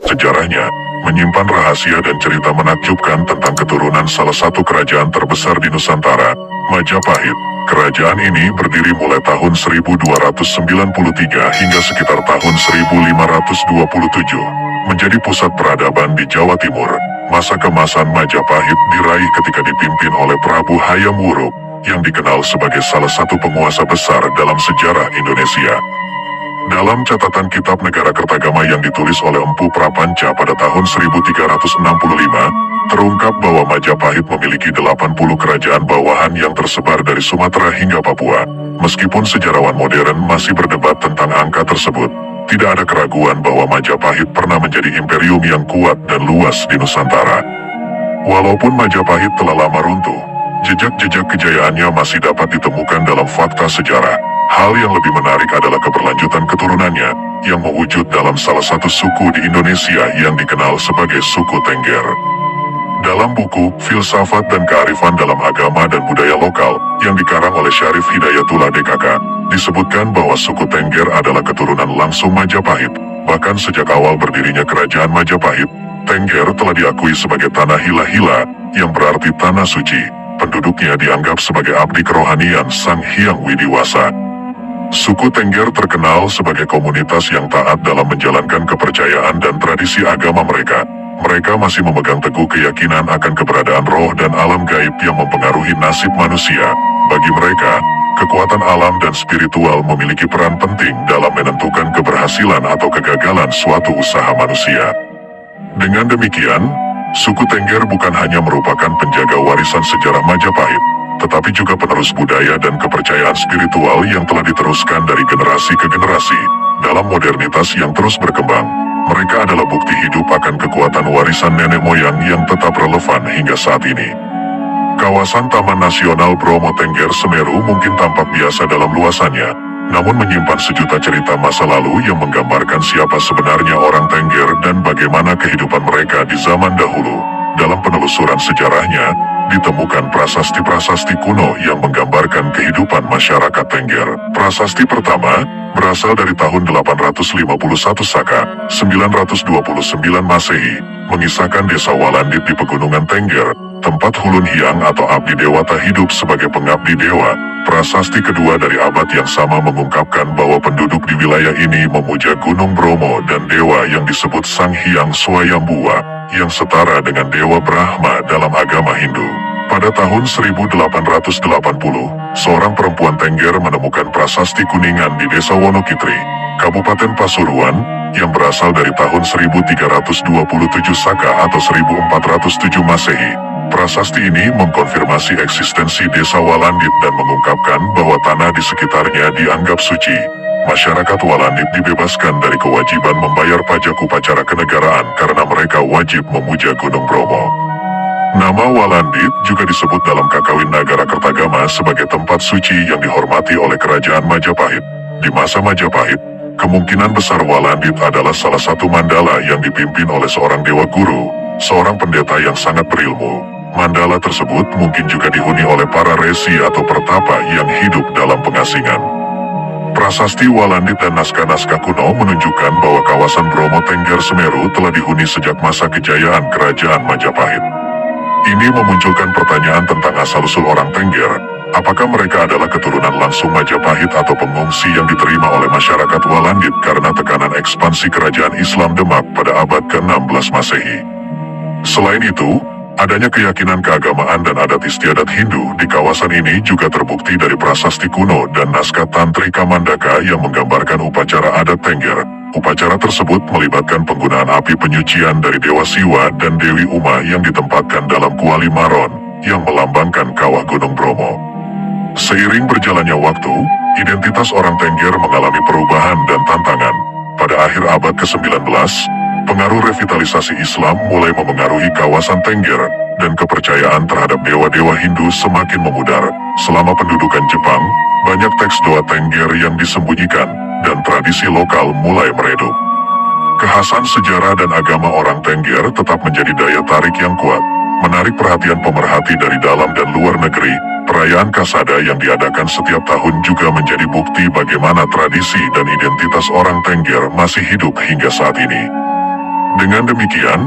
Sejarahnya menyimpan rahasia dan cerita menakjubkan tentang keturunan salah satu kerajaan terbesar di Nusantara, Majapahit. Kerajaan ini berdiri mulai tahun 1293 hingga sekitar tahun 1527, menjadi pusat peradaban di Jawa Timur. Masa kemasan Majapahit diraih ketika dipimpin oleh Prabu Hayam Wuruk, yang dikenal sebagai salah satu penguasa besar dalam sejarah Indonesia. Dalam catatan Kitab Negara Kertagama yang ditulis oleh Empu Prapanca pada tahun 1365, terungkap bahwa Majapahit memiliki 80 kerajaan bawahan yang tersebar dari Sumatera hingga Papua. Meskipun sejarawan modern masih berdebat tentang angka tersebut, tidak ada keraguan bahwa Majapahit pernah menjadi imperium yang kuat dan luas di Nusantara. Walaupun Majapahit telah lama runtuh, jejak-jejak kejayaannya masih dapat ditemukan dalam fakta sejarah. Hal yang lebih menarik adalah keberlanjutan keturunannya, yang mewujud dalam salah satu suku di Indonesia yang dikenal sebagai suku Tengger. Dalam buku Filsafat dan Kearifan dalam Agama dan Budaya Lokal, yang dikarang oleh Syarif Hidayatullah DKK, disebutkan bahwa suku Tengger adalah keturunan langsung Majapahit. Bahkan sejak awal berdirinya kerajaan Majapahit, Tengger telah diakui sebagai tanah hila-hila, yang berarti tanah suci. Penduduknya dianggap sebagai abdi kerohanian Sang Hyang Widiwasa. Suku Tengger terkenal sebagai komunitas yang taat dalam menjalankan kepercayaan dan tradisi agama mereka. Mereka masih memegang teguh keyakinan akan keberadaan roh dan alam gaib yang mempengaruhi nasib manusia. Bagi mereka, kekuatan alam dan spiritual memiliki peran penting dalam menentukan keberhasilan atau kegagalan suatu usaha manusia. Dengan demikian, suku Tengger bukan hanya merupakan penjaga warisan sejarah Majapahit, tetapi juga penerus budaya dan kepercayaan spiritual yang telah diteruskan dari generasi ke generasi. Dalam modernitas yang terus berkembang, mereka adalah bukti hidup akan kekuatan warisan nenek moyang yang tetap relevan hingga saat ini. Kawasan Taman Nasional Bromo Tengger Semeru mungkin tampak biasa dalam luasannya, namun menyimpan sejuta cerita masa lalu yang menggambarkan siapa sebenarnya orang Tengger dan bagaimana kehidupan mereka di zaman dahulu. Dalam penelusuran sejarahnya, ditemukan prasasti-prasasti kuno yang menggambarkan kehidupan masyarakat Tengger. Prasasti pertama berasal dari tahun 851 Saka, 929 Masehi, mengisahkan desa Walandit di Pegunungan Tengger, tempat Hulun Hyang atau abdi dewata hidup sebagai pengabdi dewa. Prasasti kedua dari abad yang sama mengungkapkan bahwa penduduk di wilayah ini memuja Gunung Bromo dan dewa yang disebut Sang Hyang Swayambhuwa, yang setara dengan Dewa Brahma dalam agama Hindu. Pada tahun 1880, seorang perempuan Tengger menemukan prasasti Kuningan di Desa Wonokitri, Kabupaten Pasuruan, yang berasal dari tahun 1327 Saka atau 1407 Masehi. Prasasti ini mengkonfirmasi eksistensi Desa Walandit dan mengungkapkan bahwa tanah di sekitarnya dianggap suci. Masyarakat Walandit dibebaskan dari kewajiban membayar pajak upacara kenegaraan karena mereka wajib memuja Gunung Bromo. Nama Walandit juga disebut dalam Kakawin Nagara Kertagama sebagai tempat suci yang dihormati oleh Kerajaan Majapahit. Di masa Majapahit, kemungkinan besar Walandit adalah salah satu mandala yang dipimpin oleh seorang dewa guru, seorang pendeta yang sangat berilmu. Mandala tersebut mungkin juga dihuni oleh para resi atau pertapa yang hidup dalam pengasingan. Prasasti Walandit dan naskah-naskah kuno menunjukkan bahwa kawasan Bromo Tengger Semeru telah dihuni sejak masa kejayaan Kerajaan Majapahit. Ini memunculkan pertanyaan tentang asal-usul orang Tengger. Apakah mereka adalah keturunan langsung Majapahit atau pengungsi yang diterima oleh masyarakat Walandit karena tekanan ekspansi kerajaan Islam Demak pada abad ke-16 Masehi? Selain itu, adanya keyakinan keagamaan dan adat istiadat Hindu di kawasan ini juga terbukti dari prasasti kuno dan naskah Tantri Kamandaka yang menggambarkan upacara adat Tengger. Upacara tersebut melibatkan penggunaan api penyucian dari Dewa Siwa dan Dewi Uma yang ditempatkan dalam kuali maron, yang melambangkan kawah Gunung Bromo. Seiring berjalannya waktu, identitas orang Tengger mengalami perubahan dan tantangan. Pada akhir abad ke-19, pengaruh revitalisasi Islam mulai memengaruhi kawasan Tengger, dan kepercayaan terhadap dewa-dewa Hindu semakin memudar. Selama pendudukan Jepang, banyak teks doa Tengger yang disembunyikan, dan tradisi lokal mulai meredup. Kekhasan sejarah dan agama orang Tengger tetap menjadi daya tarik yang kuat, menarik perhatian pemerhati dari dalam dan luar negeri. Perayaan Kasada yang diadakan setiap tahun juga menjadi bukti bagaimana tradisi dan identitas orang Tengger masih hidup hingga saat ini. Dengan demikian,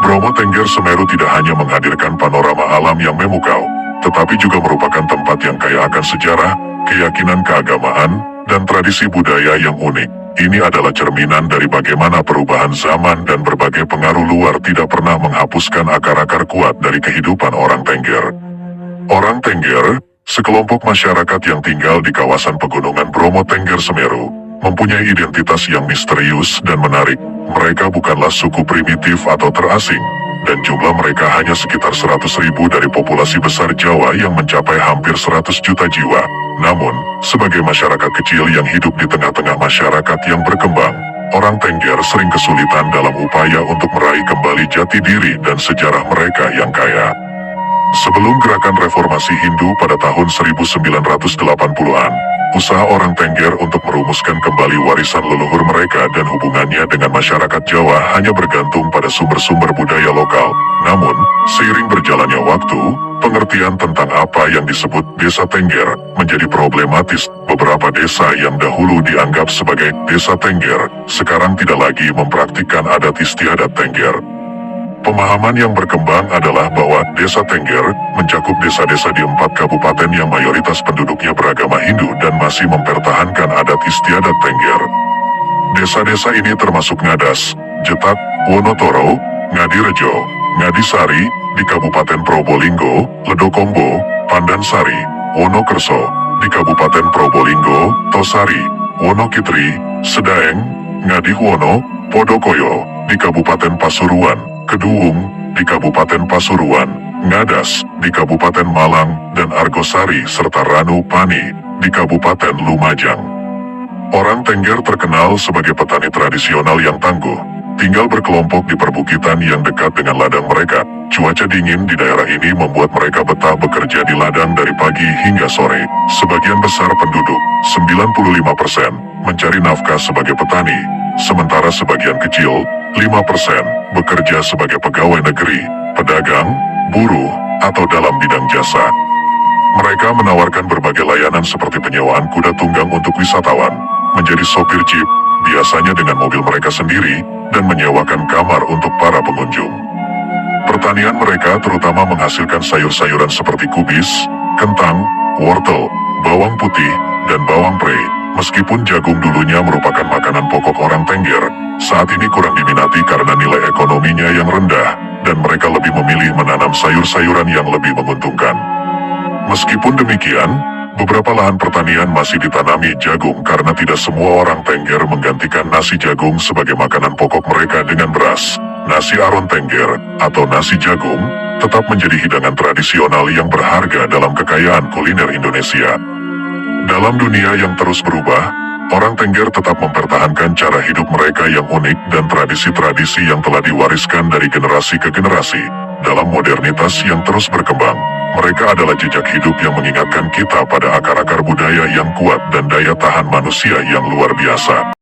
Bromo Tengger Semeru tidak hanya menghadirkan panorama alam yang memukau, tetapi juga merupakan tempat yang kaya akan sejarah, keyakinan keagamaan, dan tradisi budaya yang unik. Ini adalah cerminan dari bagaimana perubahan zaman dan berbagai pengaruh luar tidak pernah menghapuskan akar-akar kuat dari kehidupan orang Tengger. Orang Tengger, sekelompok masyarakat yang tinggal di kawasan pegunungan Bromo Tengger Semeru, mempunyai identitas yang misterius dan menarik. Mereka bukanlah suku primitif atau terasing, dan jumlah mereka hanya sekitar 100.000 dari populasi besar Jawa yang mencapai hampir 100 juta jiwa. Namun, sebagai masyarakat kecil yang hidup di tengah-tengah masyarakat yang berkembang, orang Tengger sering kesulitan dalam upaya untuk meraih kembali jati diri dan sejarah mereka yang kaya. Sebelum gerakan reformasi Hindu pada tahun 1980-an, usaha orang Tengger untuk merumuskan kembali warisan leluhur mereka dan hubungannya dengan masyarakat Jawa hanya bergantung pada sumber-sumber budaya lokal. Namun, seiring berjalannya waktu, pengertian tentang apa yang disebut desa Tengger menjadi problematis. Beberapa desa yang dahulu dianggap sebagai desa Tengger, sekarang tidak lagi mempraktikkan adat istiadat Tengger. Pemahaman yang berkembang adalah bahwa desa Tengger mencakup desa-desa di 4 kabupaten yang mayoritas penduduknya beragama Hindu dan masih mempertahankan adat istiadat Tengger. Desa-desa ini termasuk Ngadas, Jetak, Wonotoro, Ngadirejo, Ngadisari di Kabupaten Probolinggo, Ledokombo, Pandansari, Wonokerso di Kabupaten Probolinggo, Tosari, Wonokitri, Sedaeng, Ngadihwono, Podokoyo di Kabupaten Pasuruan, Keduung di Kabupaten Pasuruan, Ngadas di Kabupaten Malang, dan Argosari serta Ranu Pani di Kabupaten Lumajang. Orang Tengger terkenal sebagai petani tradisional yang tangguh, tinggal berkelompok di perbukitan yang dekat dengan ladang mereka. Cuaca dingin di daerah ini membuat mereka betah bekerja di ladang dari pagi hingga sore. Sebagian besar penduduk, 95%, mencari nafkah sebagai petani, sementara sebagian kecil, 5%, bekerja sebagai pegawai negeri, pedagang, buruh, atau dalam bidang jasa. Mereka menawarkan berbagai layanan seperti penyewaan kuda tunggang untuk wisatawan, menjadi sopir jeep, biasanya dengan mobil mereka sendiri, dan menyewakan kamar untuk para pengunjung. Pertanian mereka terutama menghasilkan sayur-sayuran seperti kubis, kentang, wortel, bawang putih, dan bawang prei. Meskipun jagung dulunya merupakan makanan pokok orang Tengger, saat ini kurang diminati karena nilai ekonominya yang rendah, dan mereka lebih memilih menanam sayur-sayuran yang lebih menguntungkan. Meskipun demikian, beberapa lahan pertanian masih ditanami jagung karena tidak semua orang Tengger menggantikan nasi jagung sebagai makanan pokok mereka dengan beras. Nasi aron Tengger, atau nasi jagung, tetap menjadi hidangan tradisional yang berharga dalam kekayaan kuliner Indonesia. Dalam dunia yang terus berubah, orang Tengger tetap mempertahankan cara hidup mereka yang unik dan tradisi-tradisi yang telah diwariskan dari generasi ke generasi. Dalam modernitas yang terus berkembang, mereka adalah jejak hidup yang mengingatkan kita pada akar-akar budaya yang kuat dan daya tahan manusia yang luar biasa.